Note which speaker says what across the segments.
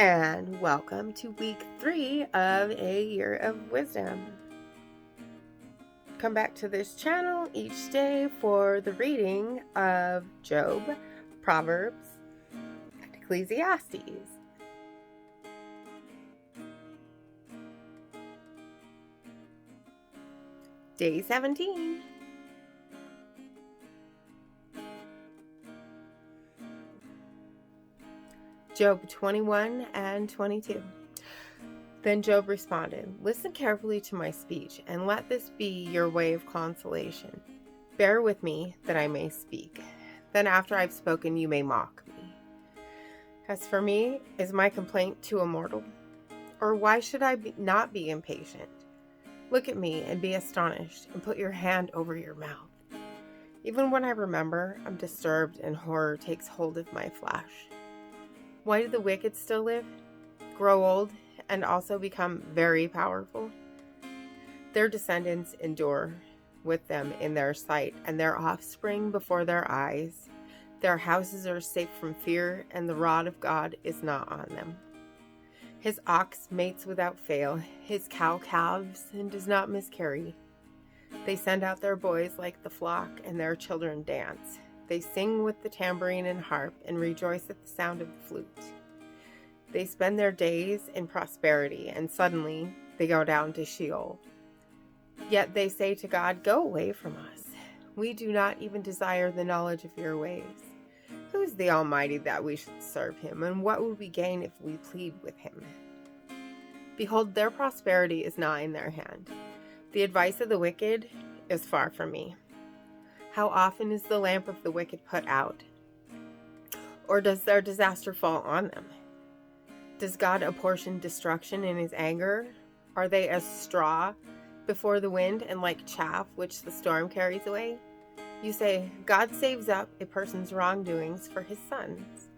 Speaker 1: And welcome to week 3 of A Year of Wisdom. Come back to this channel each day for the reading of Job, Proverbs, and Ecclesiastes. Day 17. Job 21 and 22. Then Job responded, "Listen carefully to my speech, and let this be your way of consolation. Bear with me, that I may speak. Then after I've spoken, you may mock me. As for me, is my complaint too immortal? Or why should I not be impatient? Look at me and be astonished, and put your hand over your mouth. Even when I remember, I'm disturbed, and horror takes hold of my flesh. Why do the wicked still live, grow old, and also become very powerful? Their descendants endure with them in their sight, and their offspring before their eyes. Their houses are safe from fear, and the rod of God is not on them. His ox mates without fail, his cow calves, and does not miscarry. They send out their boys like the flock, and their children dance. They sing with the tambourine and harp, and rejoice at the sound of the flute. They spend their days in prosperity, and suddenly they go down to Sheol. Yet they say to God, 'Go away from us. We do not even desire the knowledge of your ways.' Who is the Almighty that we should serve him, and what would we gain if we plead with him? Behold, their prosperity is not in their hand. The advice of the wicked is far from me. How often is the lamp of the wicked put out? Or does their disaster fall on them? Does God apportion destruction in his anger? Are they as straw before the wind, and like chaff which the storm carries away? You say, 'God saves up a person's wrongdoings for his sons.'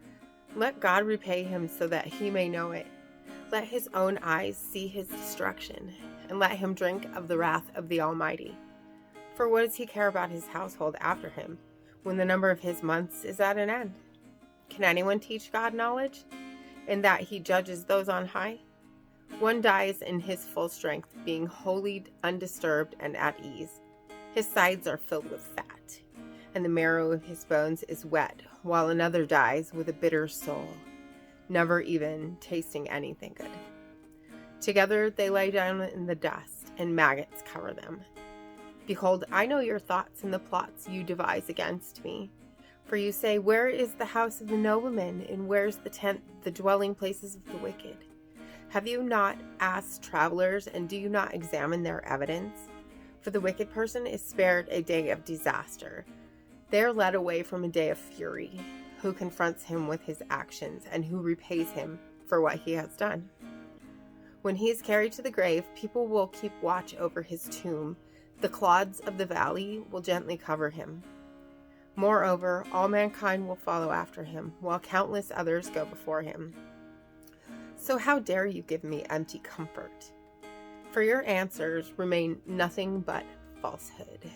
Speaker 1: Let God repay him so that he may know it. Let his own eyes see his destruction, and let him drink of the wrath of the Almighty. For what does he care about his household after him, when the number of his months is at an end? Can anyone teach God knowledge, in that he judges those on high? One dies in his full strength, being wholly undisturbed and at ease. His sides are filled with fat, and the marrow of his bones is wet, while another dies with a bitter soul, never even tasting anything good. Together they lie down in the dust, and maggots cover them. Behold, I know your thoughts and the plots you devise against me. For you say, 'Where is the house of the nobleman, and where's the tent, the dwelling places of the wicked?' Have you not asked travelers, and do you not examine their evidence? For the wicked person is spared a day of disaster. They are led away from a day of fury. Who confronts him with his actions, and who repays him for what he has done? When he is carried to the grave, people will keep watch over his tomb. The clods of the valley will gently cover him. Moreover, all mankind will follow after him, while countless others go before him. So how dare you give me empty comfort? For your answers remain nothing but falsehood."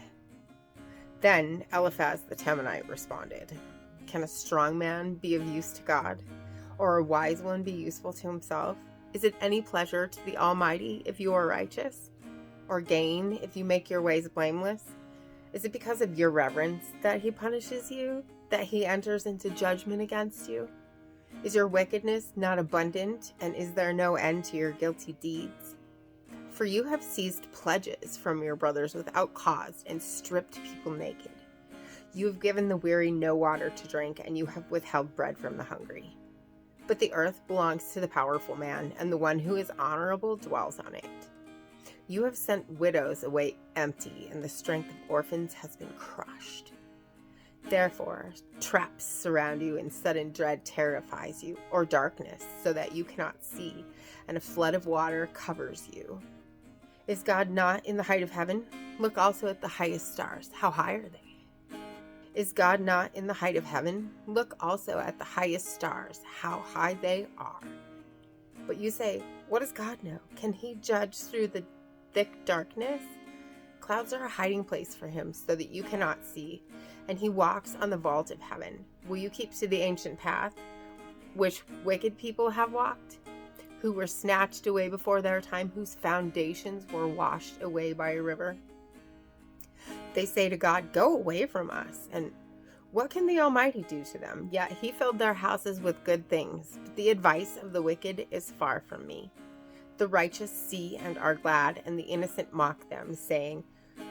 Speaker 1: Then Eliphaz the Temanite responded, "Can a strong man be of use to God, or a wise one be useful to himself? Is it any pleasure to the Almighty if you are righteous? Or gain if you make your ways blameless? Is it because of your reverence that he punishes you, that he enters into judgment against you? Is your wickedness not abundant, and is there no end to your guilty deeds? For you have seized pledges from your brothers without cause, and stripped people naked. You have given the weary no water to drink, and you have withheld bread from the hungry. But the earth belongs to the powerful man, and the one who is honorable dwells on it. You have sent widows away empty, and the strength of orphans has been crushed. Therefore, traps surround you, and sudden dread terrifies you, or darkness, so that you cannot see, and a flood of water covers you. Is God not in the height of heaven? Look also at the highest stars. How high are they? Is God not in the height of heaven? Look also at the highest stars, how high they are. But you say, 'What does God know? Can he judge through the thick darkness?' Clouds are a hiding place for him, so that you cannot see, and he walks on the vault of heaven. Will you keep to the ancient path, which wicked people have walked, who were snatched away before their time, whose foundations were washed away by a river. They say to God, "Go away from us." And what can the Almighty do to them? Yet he filled their houses with good things. But the advice of the wicked is far from me. The righteous see and are glad, and the innocent mock them, saying,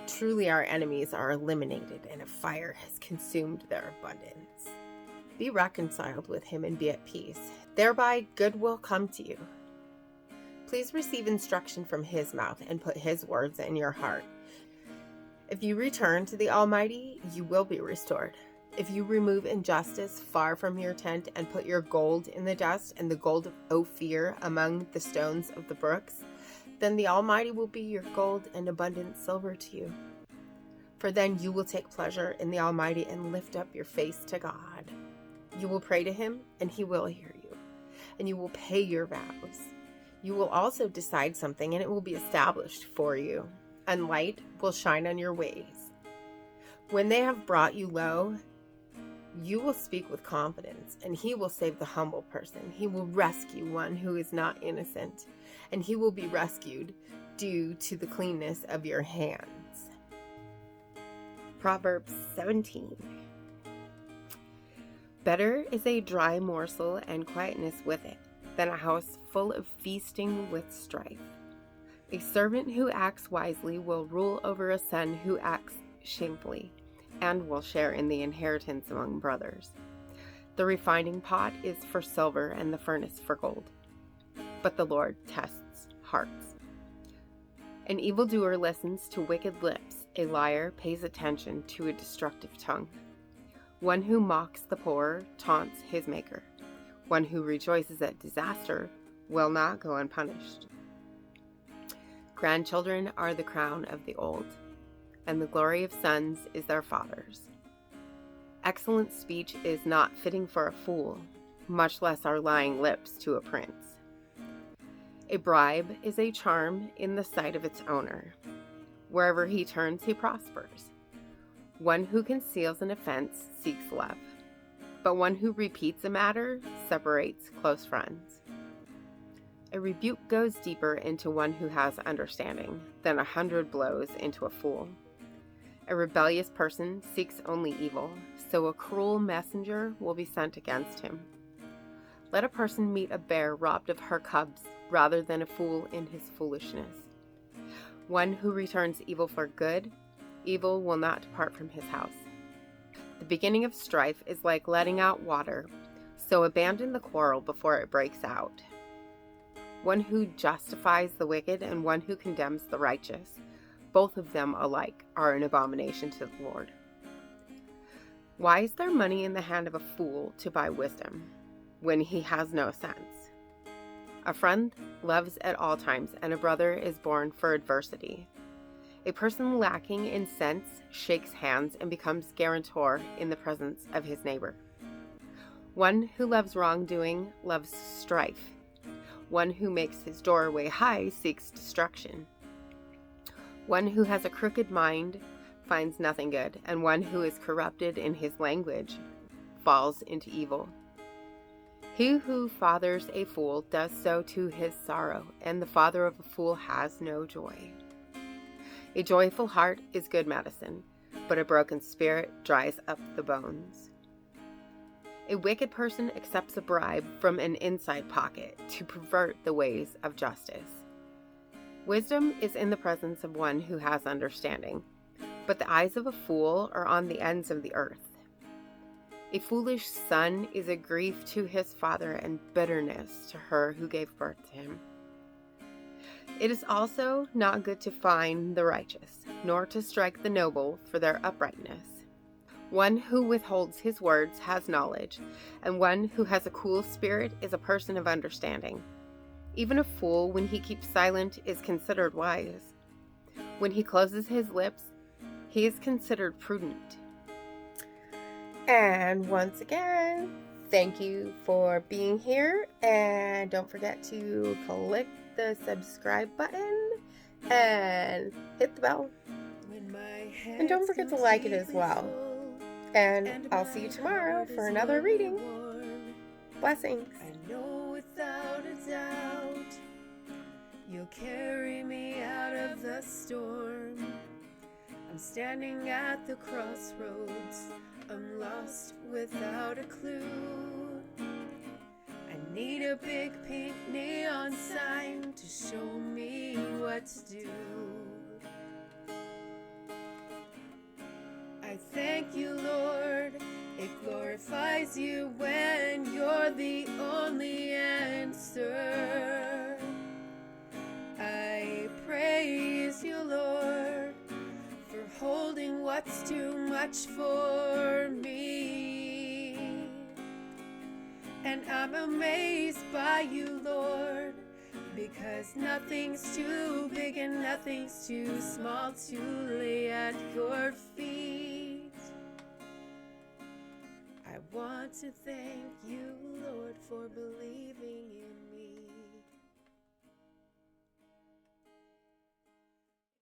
Speaker 1: "Truly our enemies are eliminated, and a fire has consumed their abundance." Be reconciled with him and be at peace. Thereby good will come to you. Please receive instruction from his mouth and put his words in your heart. If you return to the Almighty, you will be restored. If you remove injustice far from your tent and put your gold in the dust and the gold of Ophir among the stones of the brooks, then the Almighty will be your gold and abundant silver to you. For then you will take pleasure in the Almighty and lift up your face to God. You will pray to him, and he will hear you, and you will pay your vows. You will also decide something, and it will be established for you, and light will shine on your ways. When they have brought you low, you will speak with confidence, and he will save the humble person. He will rescue one who is not innocent, and he will be rescued due to the cleanness of your hands. Proverbs 17. Better is a dry morsel and quietness with it than a house full of feasting with strife. A servant who acts wisely will rule over a son who acts shamefully, and will share in the inheritance among brothers. The refining pot is for silver and the furnace for gold, but the Lord tests hearts. An evildoer listens to wicked lips. A liar pays attention to a destructive tongue. One who mocks the poor taunts his maker. One who rejoices at disaster will not go unpunished. Grandchildren are the crown of the old, and the glory of sons is their fathers. Excellent speech is not fitting for a fool, much less are lying lips to a prince. A bribe is a charm in the sight of its owner. Wherever he turns, he prospers. One who conceals an offense seeks love, but one who repeats a matter separates close friends. A rebuke goes deeper into one who has understanding than 100 blows into a fool. A rebellious person seeks only evil, so a cruel messenger will be sent against him. Let a person meet a bear robbed of her cubs rather than a fool in his foolishness. One who returns evil for good, evil will not depart from his house. The beginning of strife is like letting out water, so abandon the quarrel before it breaks out. One who justifies the wicked and one who condemns the righteous, both of them alike are an abomination to the Lord. Why is there money in the hand of a fool to buy wisdom, when he has no sense? A friend loves at all times, and a brother is born for adversity. A person lacking in sense shakes hands and becomes guarantor in the presence of his neighbor. One who loves wrongdoing loves strife. One who makes his doorway high seeks destruction. One who has a crooked mind finds nothing good, and one who is corrupted in his language falls into evil. He who fathers a fool does so to his sorrow, and the father of a fool has no joy. A joyful heart is good medicine, but a broken spirit dries up the bones. A wicked person accepts a bribe from an inside pocket to pervert the ways of justice. Wisdom is in the presence of one who has understanding, but the eyes of a fool are on the ends of the earth. A foolish son is a grief to his father and bitterness to her who gave birth to him. It is also not good to fine the righteous, nor to strike the noble for their uprightness. One who withholds his words has knowledge, and one who has a cool spirit is a person of understanding. Even a fool, when he keeps silent, is considered wise. When he closes his lips, he is considered prudent. And once again, thank you for being here, and don't forget to click the subscribe button and hit the bell. And don't forget to like it as well. And I'll see you tomorrow for another reading. Blessings.
Speaker 2: I know without a doubt you'll carry me out of the storm. I'm standing at the crossroads. I'm lost without a clue. I need a big pink neon sign to show me what to do. I thank you, Lord. It glorifies you when you're the only answer. I praise you, Lord, for holding what's too much for me. And I'm amazed by you, Lord, because nothing's too big and nothing's too small to lay at your feet. I want to thank you, Lord, for believing